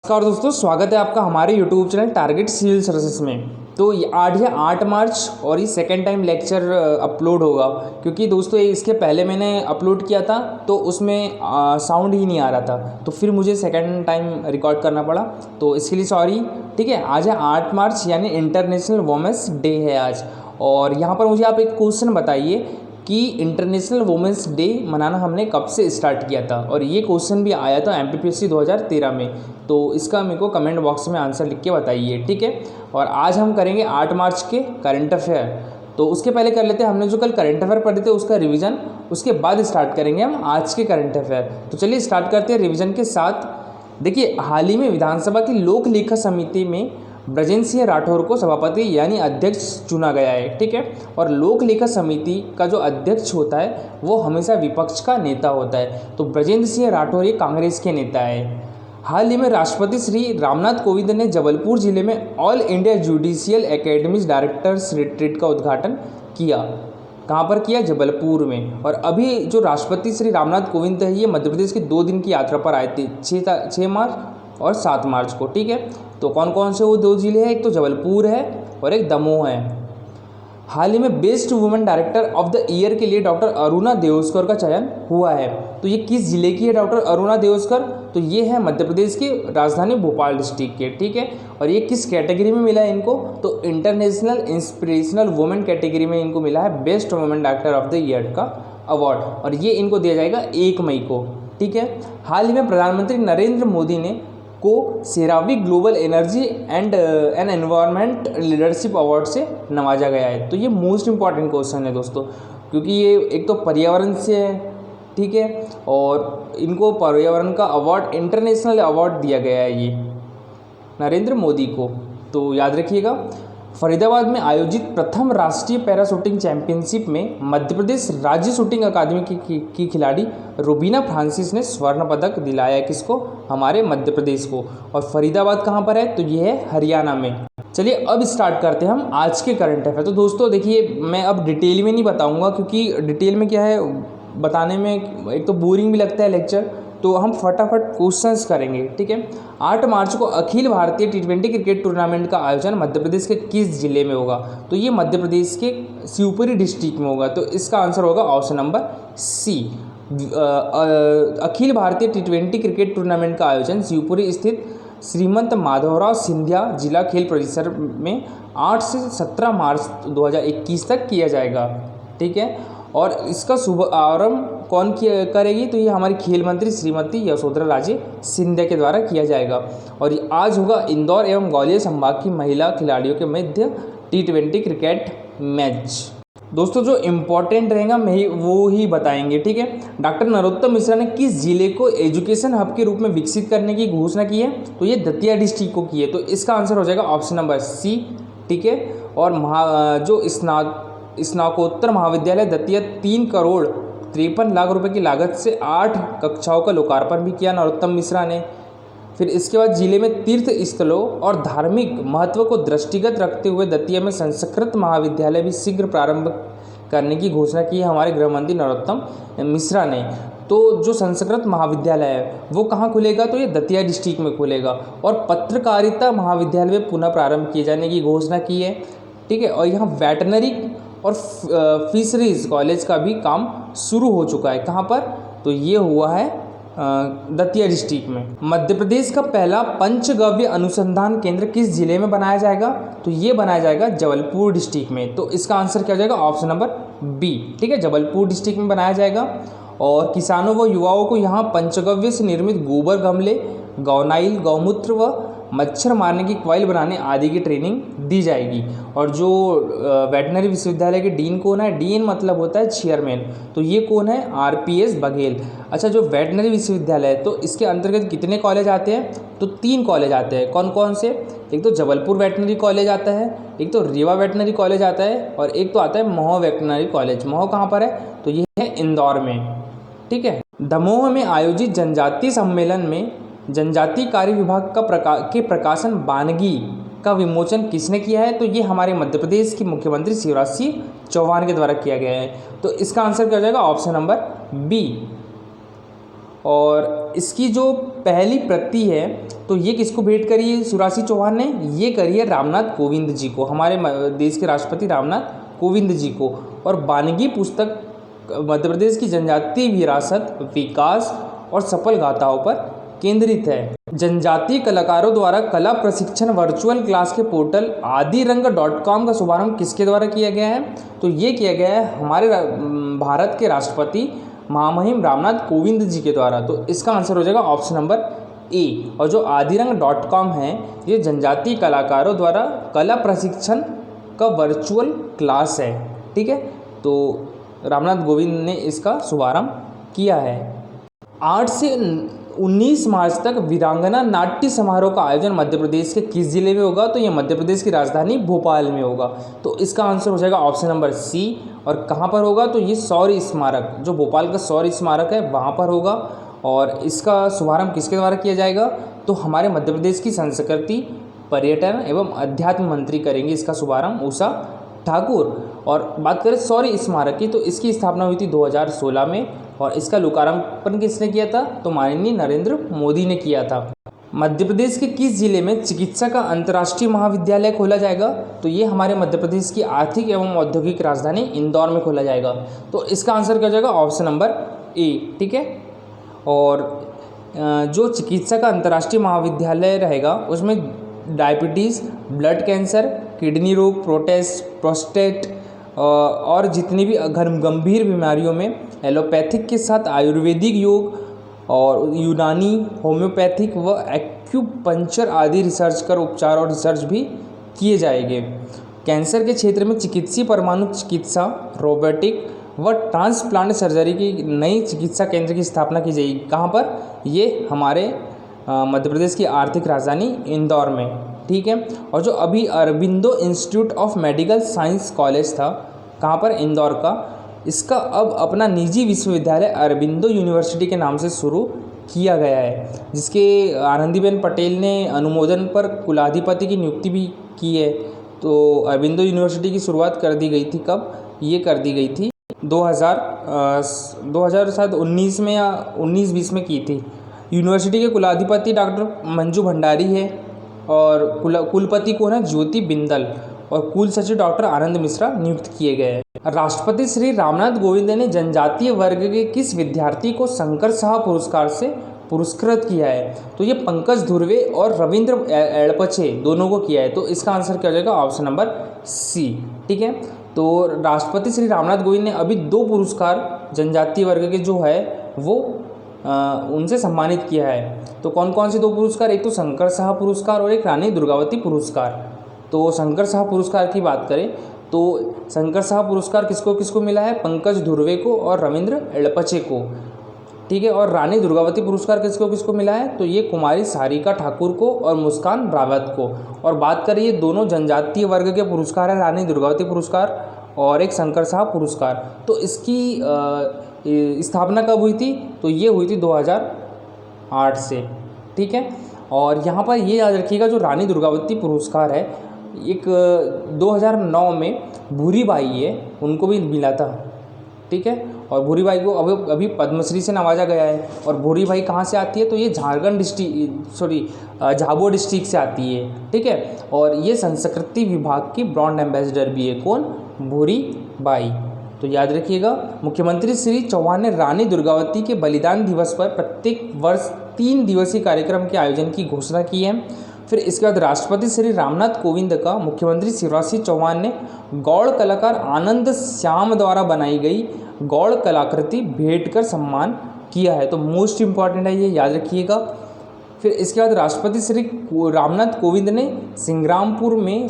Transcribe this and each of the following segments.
नमस्कार दोस्तों, स्वागत है आपका हमारे YouTube channel target civil services में। तो आज है 8 मार्च और ये सेकेंड टाइम लेक्चर अपलोड होगा, क्योंकि दोस्तों इसके पहले मैंने अपलोड किया था तो उसमें साउंड ही नहीं आ रहा था, तो फिर मुझे सेकेंड टाइम रिकॉर्ड करना पड़ा, तो इसके लिए सॉरी। ठीक है, आज है 8 मार्च यानी इंटरनेशनल वुमेंस डे है आज। और यहाँ पर मुझे आप एक क्वेश्चन बताइए कि इंटरनेशनल वुमेंस डे मनाना हमने कब से स्टार्ट किया था। और ये क्वेश्चन भी आया था MPPSC 2013 में, तो इसका मेरे को कमेंट बॉक्स में आंसर लिख के बताइए। ठीक है, और आज हम करेंगे 8 मार्च के करंट अफेयर। तो उसके पहले कर लेते हैं, हमने जो कल करंट अफेयर पढ़े थे उसका रिवीजन, उसके बाद स्टार्ट करेंगे हम आज के करंट अफेयर। तो चलिए स्टार्ट करते हैं रिवीजन के साथ। देखिए, हाल ही में विधानसभा की लोक लेखा समिति में ब्रजेंद्र सिंह राठौर को सभापति यानी अध्यक्ष चुना गया है। ठीक है, और लोक लेखा समिति का जो अध्यक्ष होता है वो हमेशा विपक्ष का नेता होता है। तो ब्रजेंद्र सिंह राठौर ये कांग्रेस के नेता है। हाल ही में राष्ट्रपति श्री रामनाथ कोविंद ने जबलपुर जिले में all India judicial academies directors retreat का उद्घाटन किया। कहाँ पर किया? जबलपुर में। और अभी जो राष्ट्रपति श्री रामनाथ कोविंद है ये मध्य प्रदेश की 2 दिन की यात्रा पर आए थे, 6 मार्च और 7 मार्च को। ठीक है, तो कौन कौन से वो 2 जिले हैं? एक तो जबलपुर है और एक दमोह है। हाल ही में best women director of the year के लिए डॉक्टर अरुणा देओस्कर का चयन हुआ है। तो ये किस जिले की है डॉक्टर अरुणा देओस्कर? तो ये है मध्य प्रदेश की राजधानी भोपाल डिस्ट्रिक्ट के। ठीक है, और ये किस कैटेगरी में मिला है इनको? तो इंटरनेशनल इंस्पिरेशनल वुमेन कैटेगरी में इनको मिला है best women director of the year का अवार्ड, और ये इनको दिया जाएगा 1 मई को। ठीक है, हाल ही में प्रधानमंत्री नरेंद्र मोदी ने को CERAWeek global energy and environment leadership award से नवाजा गया है। तो ये मोस्ट इंपॉर्टेंट क्वेश्चन है दोस्तों, क्योंकि ये एक तो पर्यावरण से है। ठीक है, और इनको पर्यावरण का अवार्ड, इंटरनेशनल अवार्ड दिया गया है ये नरेंद्र मोदी को, तो याद रखिएगा। फरीदाबाद में आयोजित प्रथम राष्ट्रीय पैरा शूटिंग चैंपियनशिप में मध्य प्रदेश राज्य शूटिंग अकादमी की खिलाड़ी रुबीना फ्रांसिस ने स्वर्ण पदक दिलाया। किसको? हमारे मध्य प्रदेश को। और फरीदाबाद कहाँ पर है? तो ये है हरियाणा में। चलिए अब स्टार्ट करते हैं हम आज के करंट अफेयर। तो दोस्तों देखिए, मैं अब डिटेल में नहीं बताऊँगा, क्योंकि डिटेल में क्या है बताने में एक तो बोरिंग भी लगता है लेक्चर, तो हम फटाफट क्वेश्चंस करेंगे। ठीक है, 8 मार्च को Akhil Bharatiya T20 cricket tournament का आयोजन मध्य प्रदेश के किस जिले में होगा? तो ये मध्य प्रदेश के शिवपुरी डिस्ट्रिक्ट में होगा। तो इसका आंसर होगा ऑप्शन नंबर सी। Akhil Bharatiya T20 cricket tournament का आयोजन शिवपुरी स्थित श्रीमंत माधवराव सिंधिया जिला खेल परिसर में 8 से 17 मार्च 2021 तक किया जाएगा। ठीक है, और इसका शुभ आरंभ कौन करेगी? तो ये हमारी खेल मंत्री श्रीमती यशोधरा राजे सिंधिया के द्वारा किया जाएगा। और ये आज होगा इंदौर एवं ग्वालियर संभाग की महिला खिलाड़ियों के मध्य T20 क्रिकेट मैच। दोस्तों जो इम्पोर्टेंट रहेगा वो ही बताएंगे। ठीक है, डॉक्टर नरोत्तम मिश्रा ने किस जिले को एजुकेशन हब के रूप में विकसित करने की घोषणा की है? तो ये दतिया डिस्ट्रिक्ट को की है। तो इसका आंसर हो जाएगा ऑप्शन नंबर सी। ठीक है, और जो स्नातकोत्तर महाविद्यालय दतिया 3 करोड़ 53 लाख रुपए की लागत से 8 कक्षाओं का लोकार्पण भी किया नरोत्तम मिश्रा ने। फिर इसके बाद जिले में तीर्थ स्थलों और धार्मिक महत्व को दृष्टिगत रखते हुए दतिया में संस्कृत महाविद्यालय भी शीघ्र प्रारंभ करने की घोषणा की है हमारे गृह मंत्री नरोत्तम मिश्रा ने। तो जो संस्कृत महाविद्यालय है वो कहाँ खुलेगा? तो ये दतिया डिस्ट्रिक्ट में खुलेगा। और पत्रकारिता महाविद्यालय में पुनः प्रारंभ किए जाने की घोषणा की है। ठीक है, और यहाँ वेटनरी और फिशरीज कॉलेज का भी काम शुरू हो चुका है। कहाँ पर? तो ये हुआ है दतिया डिस्ट्रिक्ट में। मध्य प्रदेश का पहला पंचगव्य अनुसंधान केंद्र किस जिले में बनाया जाएगा? तो ये बनाया जाएगा जबलपुर डिस्ट्रिक्ट में। तो इसका आंसर क्या हो जाएगा? Option number B. ठीक है, जबलपुर डिस्ट्रिक्ट में बनाया जाएगा। और किसानों व युवाओं को यहाँ पंचगव्य से निर्मित गोबर गमले, गौनाइल, गौमूत्र व मच्छर मारने की कॉइल बनाने आदि की ट्रेनिंग दी जाएगी। और जो वेटनरी विश्वविद्यालय के डीन कौन है? डीन मतलब होता है चेयरमैन, तो ये कौन है? RPS बघेल। अच्छा, जो वेटनरी विश्वविद्यालय है तो इसके अंतर्गत कितने कॉलेज आते हैं? तो 3 कॉलेज आते हैं। कौन कौन से? एक तो जबलपुर वेटनरी कॉलेज आता है, एक तो रीवा वेटनरी कॉलेज आता है, और एक तो आता है महोह वेटनरी कॉलेज। महोह कहाँ पर है? तो ये है इंदौर में। ठीक है, दमोह में आयोजित जनजातीय सम्मेलन में जनजातीय कार्य विभाग के प्रकाशन बानगी का विमोचन किसने किया है? तो ये हमारे मध्य प्रदेश के मुख्यमंत्री शिवराज सिंह चौहान के द्वारा किया गया है। तो इसका आंसर क्या हो जाएगा? Option number B. और इसकी जो पहली प्रति है तो ये किसको भेंट करी है शिवराज सिंह चौहान ने? ये करी है रामनाथ कोविंद जी को, हमारे देश के राष्ट्रपति रामनाथ कोविंद जी को। और बानगी पुस्तक मध्य प्रदेश की जनजातीय विरासत, विकास और सफल गाथाओं पर केंद्रित है। जनजातीय कलाकारों द्वारा कला प्रशिक्षण वर्चुअल क्लास के पोर्टल आदिरंग.com का शुभारंभ किसके द्वारा किया गया है? तो ये किया गया है हमारे भारत के राष्ट्रपति महामहिम रामनाथ कोविंद जी के द्वारा। तो इसका आंसर हो जाएगा ऑप्शन नंबर ए। और जो आदिरंग.com है ये जनजातीय कलाकारों द्वारा कला प्रशिक्षण का वर्चुअल क्लास है। ठीक है, तो रामनाथ कोविंद ने इसका शुभारंभ किया है। 8 से 19 मार्च तक वीरांगना नाट्य समारोह का आयोजन मध्य प्रदेश के किस जिले में होगा? तो ये मध्य प्रदेश की राजधानी भोपाल में होगा। तो इसका आंसर हो जाएगा ऑप्शन नंबर सी। और कहाँ पर होगा? तो ये शौर्य स्मारक, जो भोपाल का शौर्य स्मारक है वहाँ पर होगा। और इसका शुभारंभ किसके द्वारा किया जाएगा? तो हमारे मध्य प्रदेश की संस्कृति, पर्यटन एवं अध्यात्म मंत्री करेंगे इसका शुभारंभ, उषा ठाकुर। और बात करें शौर्य स्मारक की तो इसकी स्थापना हुई थी 2016 में। और इसका लोकार्पण किसने किया था? तो माननीय नरेंद्र मोदी ने किया था। मध्य प्रदेश के किस जिले में चिकित्सा का अंतर्राष्ट्रीय महाविद्यालय खोला जाएगा? तो ये हमारे मध्य प्रदेश की आर्थिक एवं औद्योगिक राजधानी इंदौर में खोला जाएगा। तो इसका आंसर क्या हो जाएगा? Option number A. ठीक है, और जो चिकित्सा का अंतर्राष्ट्रीय महाविद्यालय रहेगा उसमें डायबिटीज़, ब्लड कैंसर, किडनी रोग, प्रोस्टेट और जितनी भी गंभीर बीमारियों में एलोपैथिक के साथ आयुर्वेदिक योग और यूनानी, होम्योपैथिक व एक्यूपंक्चर आदि रिसर्च कर उपचार और रिसर्च भी किए जाएंगे। कैंसर के क्षेत्र में चिकित्सीय परमाणु चिकित्सा, रोबोटिक व ट्रांसप्लांट सर्जरी की नई चिकित्सा केंद्र की स्थापना की जाएगी। कहाँ पर? ये हमारे मध्य प्रदेश की आर्थिक राजधानी इंदौर में। ठीक है, और जो अभी Aurobindo institute of medical science college था, कहाँ पर? इंदौर का, इसका अब अपना निजी विश्वविद्यालय अरबिंदो यूनिवर्सिटी के नाम से शुरू किया गया है, जिसके आनंदीबेन पटेल ने अनुमोदन पर कुलाधिपति की नियुक्ति भी की है। तो अरबिंदो यूनिवर्सिटी की शुरुआत कर दी गई थी कब? ये कर दी गई थी 2000 शायद 19 में या 19-20 में की थी। यूनिवर्सिटी के कुलाधिपति डॉक्टर मंजू भंडारी है और कुलपति को है ज्योति बिंदल और कुल सचिव डॉक्टर आनंद मिश्रा नियुक्त किए गए हैं। राष्ट्रपति श्री रामनाथ कोविंद ने जनजातीय वर्ग के किस विद्यार्थी को शंकर साहा पुरस्कार से पुरस्कृत किया है? तो ये पंकज धुर्वे और रविंद्र एड़पचे दोनों को किया है। तो इसका आंसर क्या हो जाएगा? Option number C. ठीक है, तो राष्ट्रपति श्री रामनाथ कोविंद ने अभी 2 पुरस्कार जनजातीय वर्ग के जो है वो उनसे सम्मानित किया है। तो कौन कौन से 2 पुरस्कार? एक तो शंकर साहा पुरस्कार और एक रानी दुर्गावती पुरस्कार। तो शंकर साहा पुरस्कार की बात करें तो शंकर साहा पुरस्कार किसको किसको मिला है? पंकज धुर्वे को और रविंद्र एड़पचे को। ठीक है, और रानी दुर्गावती पुरस्कार किसको किसको मिला है? तो ये कुमारी सारिका ठाकुर को और मुस्कान रावत को। और बात करें ये दोनों जनजातीय वर्ग के पुरस्कार है, रानी दुर्गावती पुरस्कार और एक शंकर साहा पुरस्कार। तो इसकी स्थापना कब हुई थी? तो ये हुई थी 2008 से। ठीक है, और यहाँ पर ये याद रखिएगा जो रानी दुर्गावती पुरस्कार है एक 2009 में भूरी बाई है उनको भी मिला था। ठीक है, और भूरी बाई को अभी पद्मश्री से नवाजा गया है। और भूरी बाई कहाँ से आती है? तो ये झारखंड झाबुआ डिस्ट्रिक्ट से आती है। ठीक है, और ये संस्कृति विभाग की ब्रांड एम्बेसडर भी है। कौन? भूरी बाई। तो याद रखिएगा मुख्यमंत्री श्री चौहान ने रानी दुर्गावती के बलिदान दिवस पर प्रत्येक वर्ष 3 दिवसीय कार्यक्रम के आयोजन की घोषणा की है। फिर इसके बाद राष्ट्रपति श्री रामनाथ कोविंद का मुख्यमंत्री शिवराज सिंह चौहान ने गौड़ कलाकार आनंद श्याम द्वारा बनाई गई गौड़ कलाकृति भेंट कर सम्मान किया है। तो मोस्ट इंपॉर्टेंट है ये, याद रखिएगा। फिर इसके बाद राष्ट्रपति श्री रामनाथ कोविंद ने सिंग्रामपुर में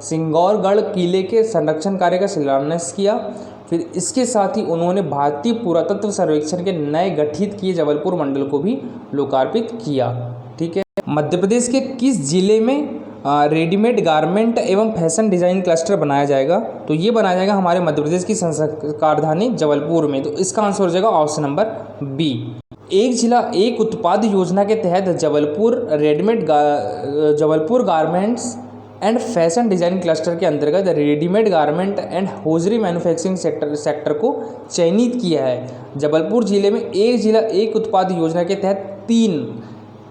सिंगौरगढ़ किले के संरक्षण कार्य का शिलान्यास किया। फिर इसके साथ ही उन्होंने भारतीय पुरातत्व सर्वेक्षण के नए गठित किए जबलपुर मंडल को भी लोकार्पित किया। ठीक है, मध्य प्रदेश के किस जिले में रेडीमेड गारमेंट एवं फैशन डिज़ाइन क्लस्टर बनाया जाएगा? तो ये बनाया जाएगा हमारे मध्य प्रदेश की राजधानी जबलपुर में। तो इसका आंसर हो जाएगा ऑप्शन नंबर बी। एक जिला एक उत्पाद योजना के तहत Jabalpur garments and fashion design cluster के अंतर्गत readymade garment and hosiery manufacturing sector को चयनित किया है। जबलपुर जिले में एक जिला एक उत्पाद योजना के तहत 3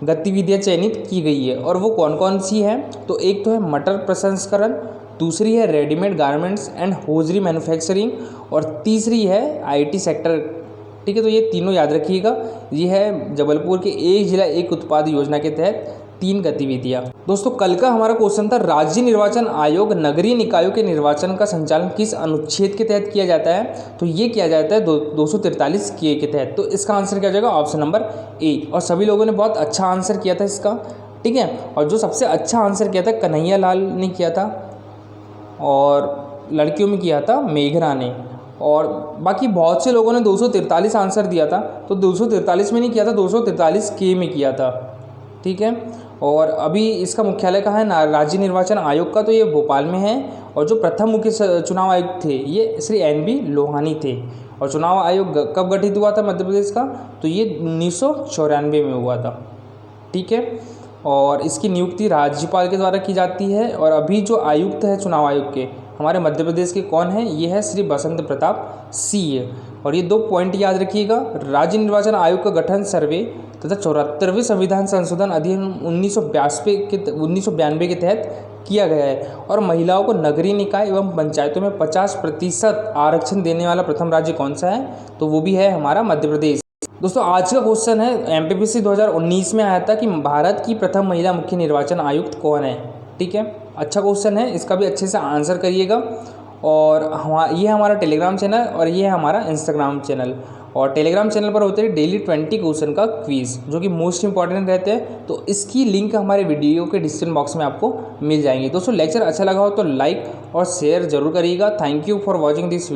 गतिविधियां चयनित की गई है, और वो कौन कौन सी हैं? तो एक तो है मटर प्रसंस्करण, दूसरी है readymade garments and hosiery manufacturing, और तीसरी है IT सेक्टर। ठीक है, तो ये तीनों याद रखिएगा। ये है जबलपुर के एक जिला एक उत्पाद योजना के तहत 3 गतिविधियाँ। दोस्तों, कल का हमारा क्वेश्चन था राज्य निर्वाचन आयोग नगरीय निकायों के निर्वाचन का संचालन किस अनुच्छेद के तहत किया जाता है? तो ये किया जाता है 243 के तहत। तो इसका आंसर क्या हो जाएगा? Option number A. और सभी लोगों ने बहुत अच्छा आंसर किया था इसका, ठीक है। और जो सबसे अच्छा आंसर किया था कन्हैया लाल ने किया था, और लड़कियों में किया था मेघना ने, और बाकी बहुत से लोगों ने 243 आंसर दिया था। तो 243 में नहीं किया था, 243 के में किया था, ठीक है। और अभी इसका मुख्यालय कहाँ है? राज्य निर्वाचन आयोग का, तो ये भोपाल में है। और जो प्रथम मुख्य चुनाव आयुक्त थे ये श्री NB लोहानी थे। और चुनाव आयोग कब गठित हुआ था मध्य प्रदेश का? तो ये 1994 में हुआ था, ठीक है। और इसकी नियुक्ति राज्यपाल के द्वारा की जाती है। और अभी जो आयुक्त है चुनाव आयोग के हमारे मध्य प्रदेश के कौन है? ये है श्री बसंत प्रताप सिंह। और ये 2 पॉइंट याद रखिएगा। राज्य निर्वाचन आयोग का गठन सर्वे तथा 74वें संविधान संशोधन अधिनियम 1992 के तहत किया गया है। और महिलाओं को नगरीय निकाय एवं पंचायतों में 50% आरक्षण देने वाला प्रथम राज्य कौन सा है? तो वो भी है हमारा मध्य प्रदेश। दोस्तों, आज का क्वेश्चन है MPPC 2019 में आया था कि भारत की प्रथम महिला मुख्य निर्वाचन आयुक्त कौन है? ठीक है, अच्छा क्वेश्चन है, इसका भी अच्छे से आंसर करिएगा। और ये हमारा टेलीग्राम चैनल और ये है हमारा इंस्टाग्राम चैनल। और टेलीग्राम चैनल पर होते हैं डेली 20 क्वेश्चन का क्विज़, जो कि मोस्ट इंपॉर्टेंट रहते हैं। तो इसकी लिंक हमारे वीडियो के डिस्क्रिप्शन बॉक्स में आपको मिल जाएंगी। दोस्तों, लेक्चर अच्छा लगा हो तो लाइक और शेयर जरूर करिएगा। Thank you for watching this video.